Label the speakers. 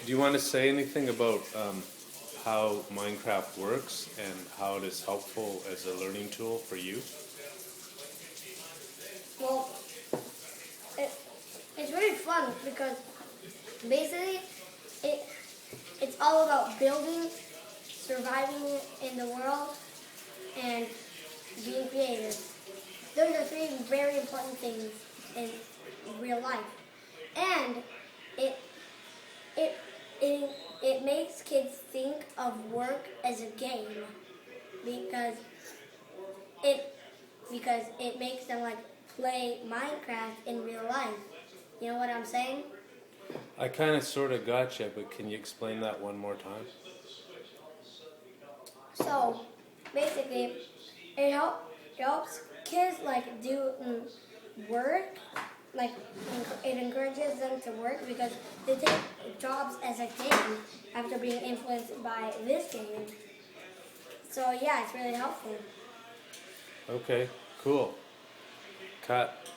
Speaker 1: do you want to say anything about how Minecraft works and how it is helpful as a learning tool for you?
Speaker 2: Well, it, it's really fun because basically it it's all about building, surviving in the world, and being creative. Those are three very important things in real life. And it it it, it makes kids think of work as a game because it because it makes them like play Minecraft in real life. You know what I'm saying?
Speaker 1: I kind of sort of gotcha, but can you explain that one more time?
Speaker 2: So basically, it helps kids like do work. Like it encourages them to work because they take jobs as a game after being influenced by this game. So yeah, it's really helpful.
Speaker 1: Okay, cool. Cut.